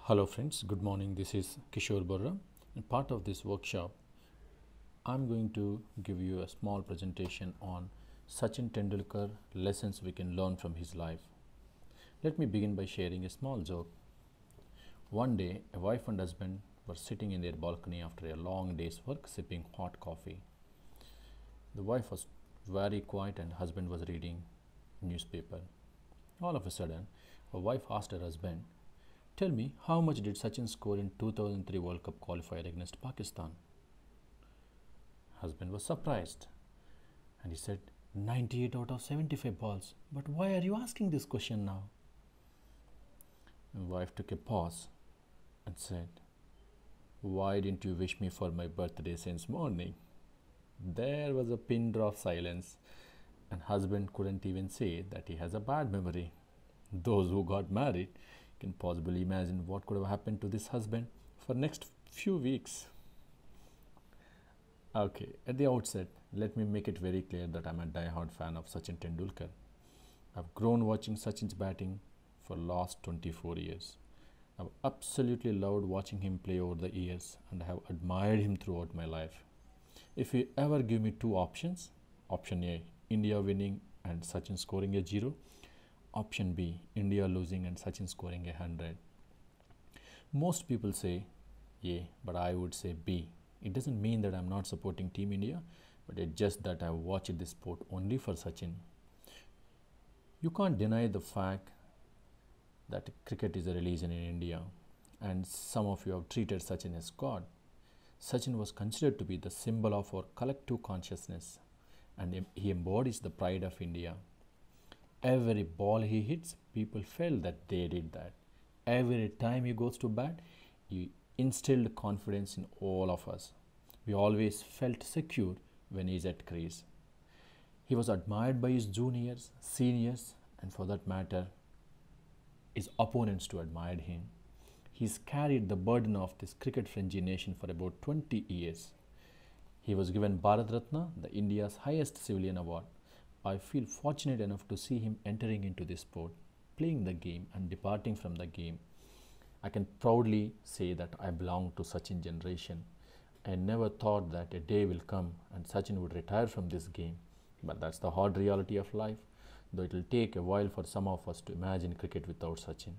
Hello friends, good morning. This is Kishore Borra. And part of this workshop, I'm going to give you a small presentation on Sachin Tendulkar lessons we can learn from his life. Let me begin by sharing a small joke. One day, a wife and husband were sitting in their balcony after a long day's work sipping hot coffee. The wife was very quiet and husband was reading newspaper. All of a sudden, a wife asked her husband, "Tell me, how much did Sachin score in 2003 World Cup qualifier against Pakistan?" Husband was surprised and he said, 98 out of 75 balls. But why are you asking this question now? And wife took a pause and said, "Why didn't you wish me for my birthday since morning?" There was a pin drop silence, and husband couldn't even say that he has a bad memory. Those who got married can possibly imagine what could have happened to this husband for next few weeks. Okay, at the outset, let me make it very clear that I'm a die-hard fan of Sachin Tendulkar. I've grown watching Sachin's batting for last 24 years. I've absolutely loved watching him play over the years and I have admired him throughout my life. If you ever give me two options, option A, India winning and Sachin scoring a zero, option B, India losing and Sachin scoring 100. Most people say A, but I would say B. It doesn't mean that I'm not supporting Team India, but it's just that I watched this sport only for Sachin. You can't deny the fact that cricket is a religion in India, and some of you have treated Sachin as God. Sachin was considered to be the symbol of our collective consciousness, and he embodies the pride of India. Every ball he hits, people feel that they did that. Every time he goes to bat, he instilled confidence in all of us. We always felt secure when he's at crease. He was admired by his juniors, seniors, and for that matter, his opponents to admire him. He's carried the burden of this cricket frenzy nation for about 20 years. He was given Bharat Ratna, the India's highest civilian award. I feel fortunate enough to see him entering into this sport, playing the game and departing from the game. I can proudly say that I belong to Sachin generation. I never thought that a day will come and Sachin would retire from this game. But that's the hard reality of life, though it will take a while for some of us to imagine cricket without Sachin.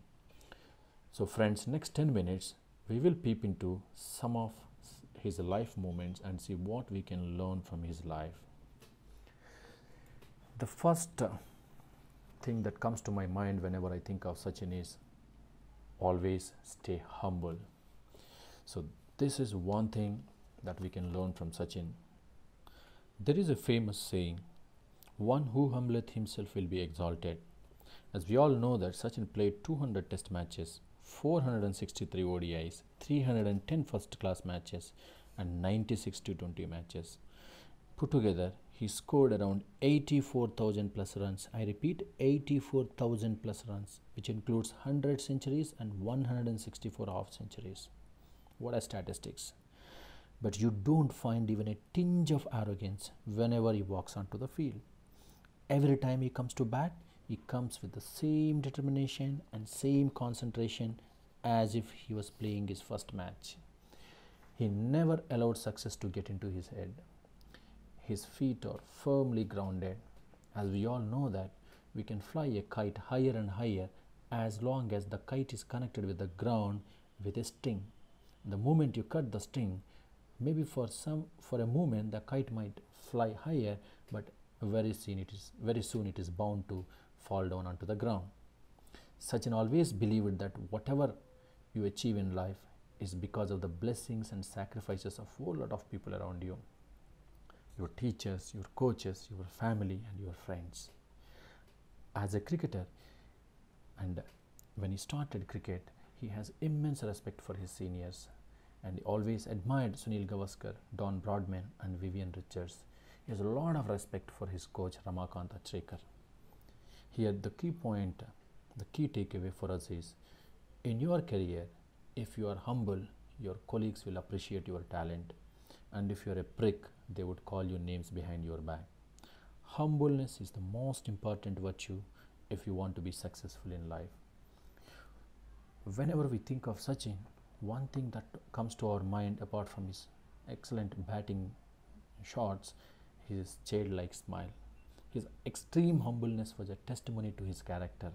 So friends, next 10 minutes, we will peep into some of his life moments and see what we can learn from his life. The first thing that comes to my mind whenever I think of Sachin is always stay humble. So this is one thing that we can learn from Sachin. There is a famous saying, "One who humbleth himself will be exalted." As we all know that Sachin played 200 test matches, 463 ODIs, 310 first class matches and 96 T20 matches. Put together, he scored around 84,000 plus runs. I repeat, 84,000 plus runs, which includes 100 centuries and 164 half centuries. What a statistics. But you don't find even a tinge of arrogance whenever he walks onto the field. Every time he comes to bat, he comes with the same determination and same concentration as if he was playing his first match. He never allowed success to get into his head. His feet are firmly grounded. As we all know that we can fly a kite higher and higher as long as the kite is connected with the ground with a string. The moment you cut the string, maybe for a moment the kite might fly higher, but very soon it is bound to fall down onto the ground. Sachin always believed that whatever you achieve in life is because of the blessings and sacrifices of a whole lot of people around you. Your teachers, your coaches, your family and your friends. As a cricketer, and when he started cricket, he has immense respect for his seniors and he always admired Sunil Gavaskar, Don Brodman and Vivian Richards. He has a lot of respect for his coach Ramakant Achrekar. Here the key point, the key takeaway for us is, in your career, if you are humble, your colleagues will appreciate your talent, and if you are a prick, they would call you names behind your back. Humbleness is the most important virtue if you want to be successful in life. whenever we think of Sachin, one thing that comes to our mind, apart from his excellent batting shots, his childlike smile. His extreme humbleness was a testimony to his character.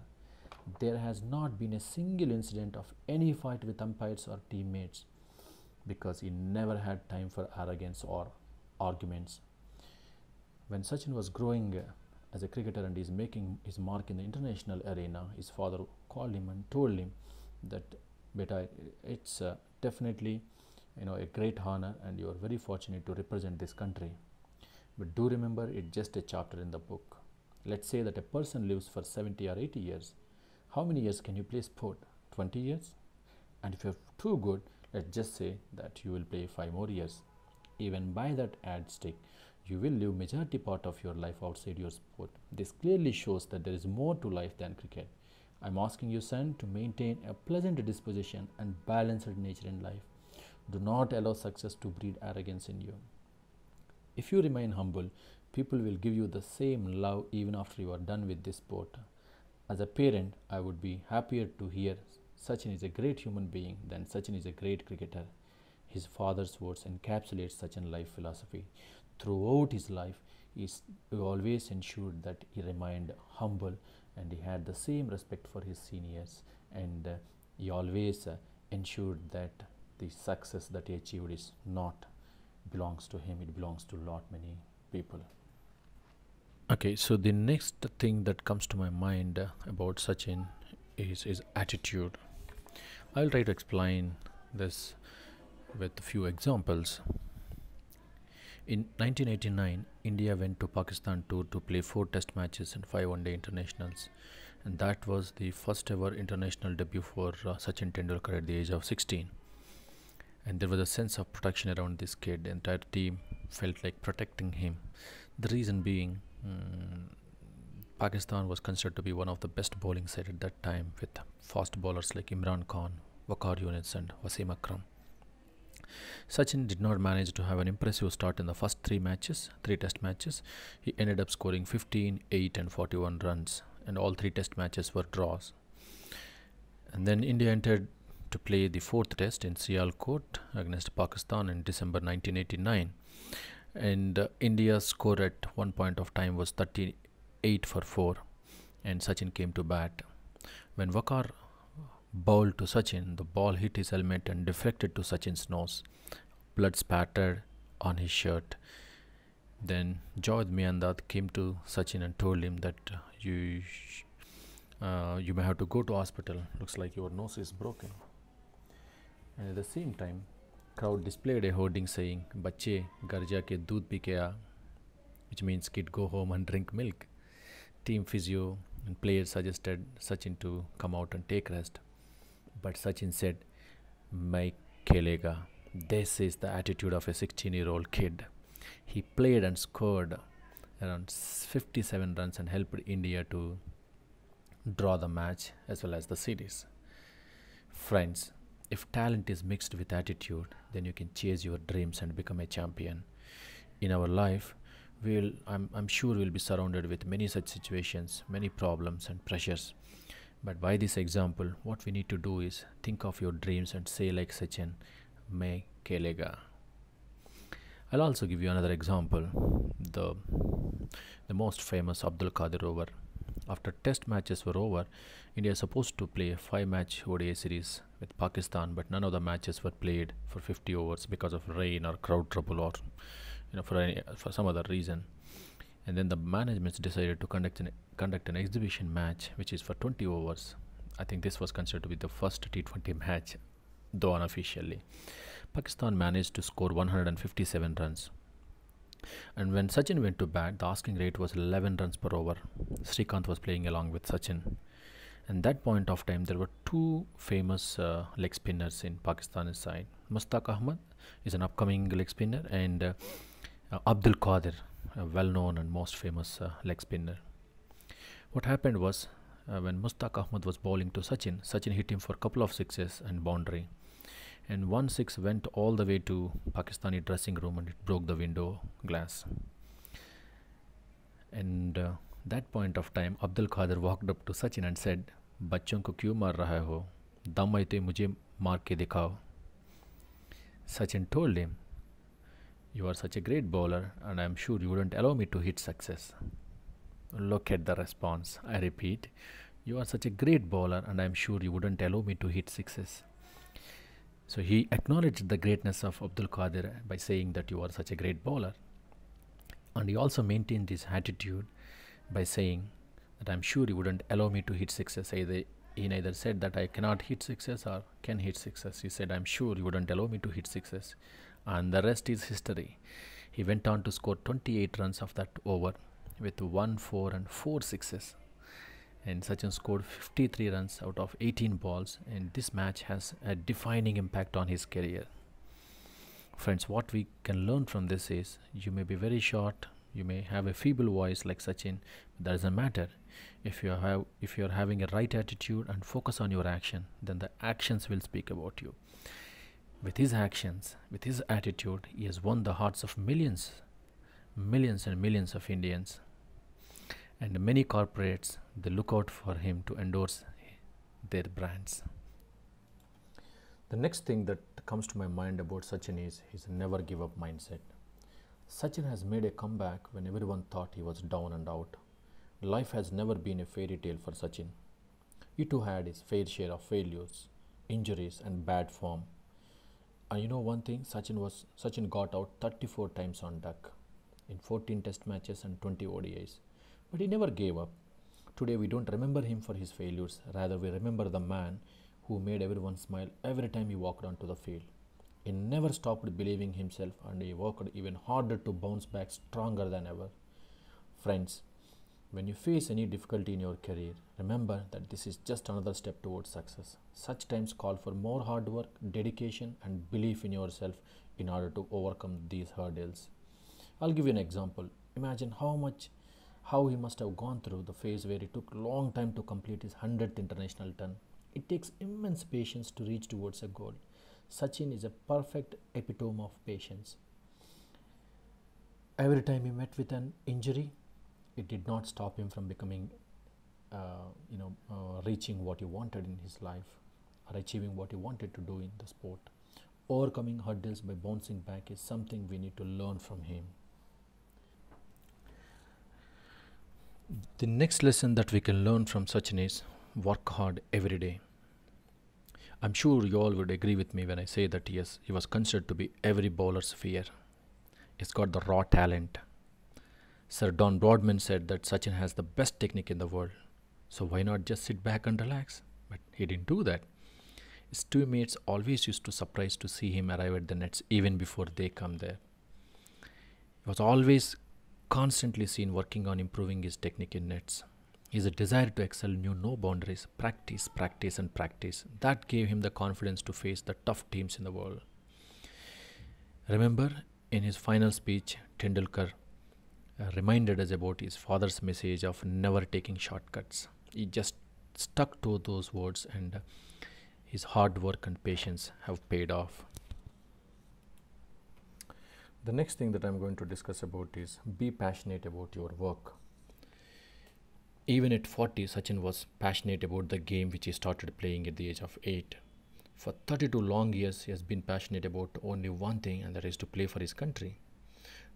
There has not been a single incident of any fight with umpires or teammates because he never had time for arrogance or arguments. When Sachin was growing as a cricketer and is making his mark in the international arena, his father called him and told him that, "Beta, it's definitely a great honor, and you are very fortunate to represent this country. But do remember, it's just a chapter in the book. Let's say that a person lives for 70 or 80 years. How many years can you play sport? 20 years? And if you're too good, let's just say that you will play 5 more years. Even by that yardstick, you will live majority part of your life outside your sport. This clearly shows that there is more to life than cricket. I'm asking you, son, to maintain a pleasant disposition and balanced nature in life. Do not allow success to breed arrogance in you. If you remain humble, people will give you the same love even after you are done with this sport. As a parent, I would be happier to hear Sachin is a great human being than Sachin is a great cricketer." His father's words encapsulate Sachin's life philosophy. Throughout his life, he always ensured that he remained humble, and he had the same respect for his seniors, and he always ensured that the success that he achieved is not belongs to him, it belongs to lot many people. Okay, so the next thing that comes to my mind about Sachin is his attitude. I'll try to explain this with a few examples. In 1989, India went to Pakistan tour to play 4 test matches and 5 one-day internationals, and that was the first ever international debut for Sachin Tendulkar at the age of 16. And there was a sense of protection around this kid. The entire team felt like protecting him. The reason being, Pakistan was considered to be one of the best bowling side at that time, with fast bowlers like Imran Khan, Waqar Younis and Wasim Akram. Sachin did not manage to have an impressive start in the first 3 test matches. He ended up scoring 15, 8 and 41 runs, and all 3 test matches were draws. And then India entered to play the 4th test in Sialkot against Pakistan in December 1989. And India's score at one point of time was 38 for 4, and Sachin came to bat. When Waqar bowled to Sachin, the ball hit his helmet and deflected to Sachin's nose. Blood spattered on his shirt. Then Javed Miandad came to Sachin and told him that you may have to go to hospital. Looks like your nose is broken. And at the same time, crowd displayed a hoarding saying, "Bacche, ghar ja ke doodh pi ke aa," which means kid, go home and drink milk. Team physio and players suggested Sachin to come out and take rest. But Sachin said, "Main khelega." This is the attitude of a 16-year-old kid. He played and scored around 57 runs and helped India to draw the match as well as the series. Friends, if talent is mixed with attitude, then you can chase your dreams and become a champion. In our life, I'm sure we'll be surrounded with many such situations, many problems and pressures. But by this example, what we need to do is think of your dreams and say like Sachin, "Main khelega." I'll also give you another example, the most famous Abdul Qadir over. After test matches were over, India is supposed to play a 5-match ODI series with Pakistan, but none of the matches were played for 50 overs because of rain or crowd trouble, or for some other reason. And then the management decided to conduct an exhibition match, which is for 20 overs. I think this was considered to be the first T20 match, though unofficially. Pakistan managed to score 157 runs. And when Sachin went to bat, the asking rate was 11 runs per over. Srikanth was playing along with Sachin. And that point of time, there were 2 famous leg spinners in Pakistan's side. Mushtaq Ahmed is an upcoming leg spinner, and Abdul Qadir, a well-known and most famous leg spinner. What happened was, when Mushtaq Ahmed was bowling to Sachin, Sachin hit him for a couple of sixes and boundary. And 1 6 went all the way to Pakistani dressing room, and it broke the window glass. And that point of time, Abdul Qadir walked up to Sachin and said, "Bachchon ko kyun maar rahe ho? दम అయితే मुझे मार के दिखाओ. Sachin told him, you are such a great bowler and I am sure you wouldn't allow me to hit success. Look at the response. I repeat, you are such a great bowler and I am sure you wouldn't allow me to hit sixes. So he acknowledged the greatness of Abdul Qadir by saying that you are such a great bowler. And he also maintained his attitude by saying that I'm sure you wouldn't allow me to hit sixes. He neither said that I cannot hit sixes or can hit sixes. He said, I'm sure you wouldn't allow me to hit sixes. And the rest is history. He went on to score 28 runs of that over with 1, 4 and 4 sixes. And Sachin scored 53 runs out of 18 balls, and this match has a defining impact on his career. Friends, what we can learn from this is, you may be very short, you may have a feeble voice like Sachin, but that doesn't matter. If you're having a right attitude and focus on your action, then the actions will speak about you. With his actions, with his attitude, he has won the hearts of millions and millions of Indians. And many corporates, they look out for him to endorse their brands. The next thing that comes to my mind about Sachin is his never give up mindset. Sachin has made a comeback when everyone thought he was down and out. Life has never been a fairy tale for Sachin. He too had his fair share of failures, injuries and bad form. And you know one thing, Sachin got out 34 times on duck in 14 test matches and 20 ODIs. But he never gave up. Today we don't remember him for his failures, rather we remember the man who made everyone smile every time he walked onto the field. He never stopped believing himself and he worked even harder to bounce back stronger than ever. Friends, when you face any difficulty in your career, remember that this is just another step towards success. Such times call for more hard work, dedication and belief in yourself in order to overcome these hurdles. I'll give you an example. Imagine how he must have gone through the phase where it took a long time to complete his 100th international ton. It takes immense patience to reach towards a goal. Sachin is a perfect epitome of patience. Every time he met with an injury, it did not stop him from becoming, reaching what he wanted in his life or achieving what he wanted to do in the sport. Overcoming hurdles by bouncing back is something we need to learn from him. The next lesson that we can learn from Sachin is work hard every day. I'm sure you all would agree with me when I say that yes, he was considered to be every bowler's fear. He's got the raw talent. Sir Don Broadman said that Sachin has the best technique in the world. So why not just sit back and relax? But he didn't do that. His teammates always used to surprise to see him arrive at the nets even before they come there. He was always constantly seen working on improving his technique in nets. His desire to excel knew no boundaries. Practice, practice and practice. That gave him the confidence to face the tough teams in the world. Remember, in his final speech, Tendulkar reminded us about his father's message of never taking shortcuts. He just stuck to those words and his hard work and patience have paid off. The next thing that I'm going to discuss about is be passionate about your work. Even at 40, Sachin was passionate about the game which he started playing at the age of 8. For 32 long years, he has been passionate about only one thing, and that is to play for his country.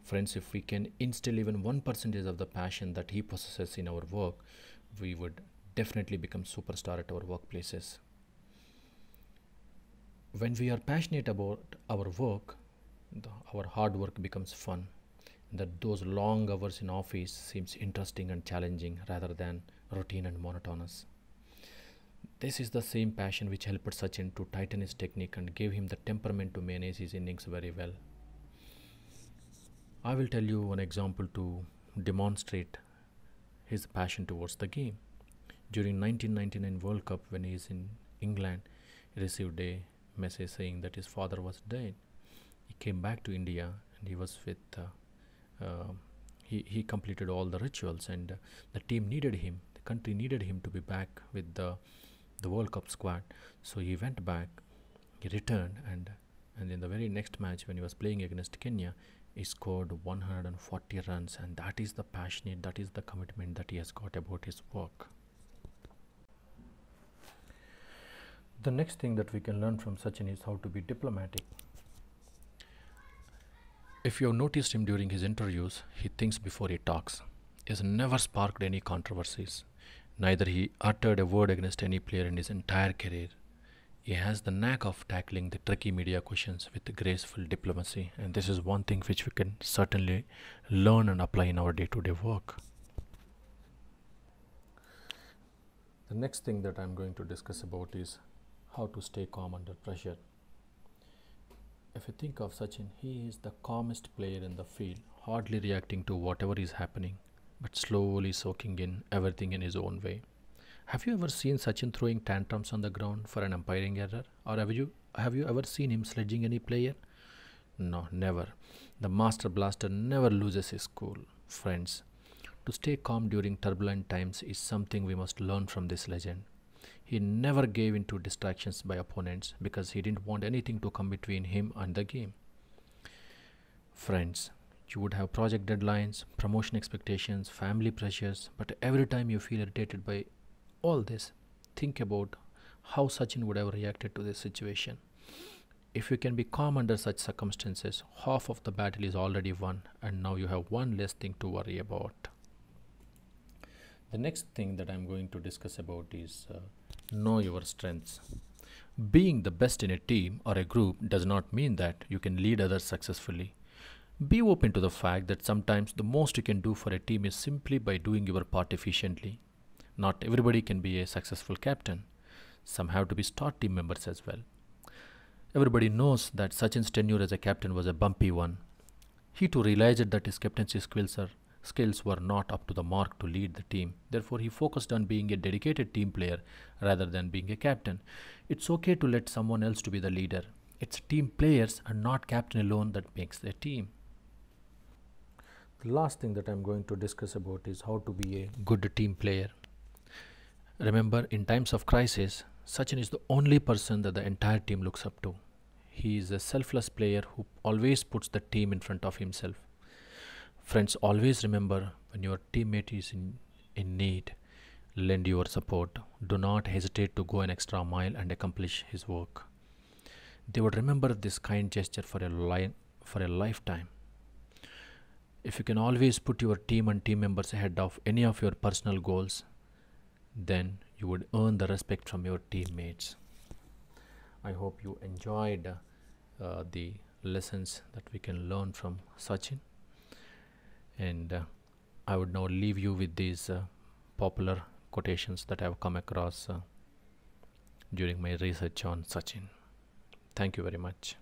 Friends, if we can instill even 1% of the passion that he possesses in our work, we would definitely become superstar at our workplaces. When we are passionate about our work, our hard work becomes fun. That those long hours in office seems interesting and challenging rather than routine and monotonous. This is the same passion which helped Sachin to tighten his technique and gave him the temperament to manage his innings very well. I will tell you one example to demonstrate his passion towards the game. During 1999 World Cup, when he is in England, he received a message saying that his father was dead. He came back to India and he was with he completed all the rituals, and the team needed him, the country needed him to be back with the World Cup squad. So he went back, he returned, and in the very next match when he was playing against Kenya, he scored 140 runs, and that is the passionate, that is the commitment that he has got about his work. The next thing that we can learn from Sachin is how to be diplomatic. If you have noticed him during his interviews, he thinks before he talks. He has never sparked any controversies. Neither he uttered a word against any player in his entire career. He has the knack of tackling the tricky media questions with graceful diplomacy, and this is one thing which we can certainly learn and apply in our day-to-day work. The next thing that I'm going to discuss about is how to stay calm under pressure. If you think of Sachin, he is the calmest player in the field, hardly reacting to whatever is happening, but slowly soaking in everything in his own way. Have you ever seen Sachin throwing tantrums on the ground for an umpiring error? Or have you ever seen him sledging any player? No, never. The master blaster never loses his cool. Friends, to stay calm during turbulent times is something we must learn from this legend. He never gave in to distractions by opponents because he didn't want anything to come between him and the game. Friends, you would have project deadlines, promotion expectations, family pressures, but every time you feel irritated by all this, think about how Sachin would have reacted to this situation. If you can be calm under such circumstances, half of the battle is already won, and now you have one less thing to worry about. The next thing that I'm going to discuss about is know your strengths. Being the best in a team or a group does not mean that you can lead others successfully. Be open to the fact that sometimes the most you can do for a team is simply by doing your part efficiently. Not everybody can be a successful captain. Some have to be star team members as well. Everybody knows that Sachin's tenure as a captain was a bumpy one. He too realized that his captaincy skills were not up to the mark to lead the team. Therefore, he focused on being a dedicated team player rather than being a captain. It's okay to let someone else to be the leader. It's team players and not captain alone that makes the team. The last thing that I'm going to discuss about is how to be a good team player. Remember, in times of crisis, Sachin is the only person that the entire team looks up to. He is a selfless player who always puts the team in front of himself. Friends, always remember when your teammate is in need, lend your support. Do not hesitate to go an extra mile and accomplish his work. They would remember this kind gesture for a lifetime. If you can always put your team and team members ahead of any of your personal goals, then you would earn the respect from your teammates. I hope you enjoyed the lessons that we can learn from Sachin, and I would now leave you with these popular quotations that I have come across during my research on Sachin. Thank you very much.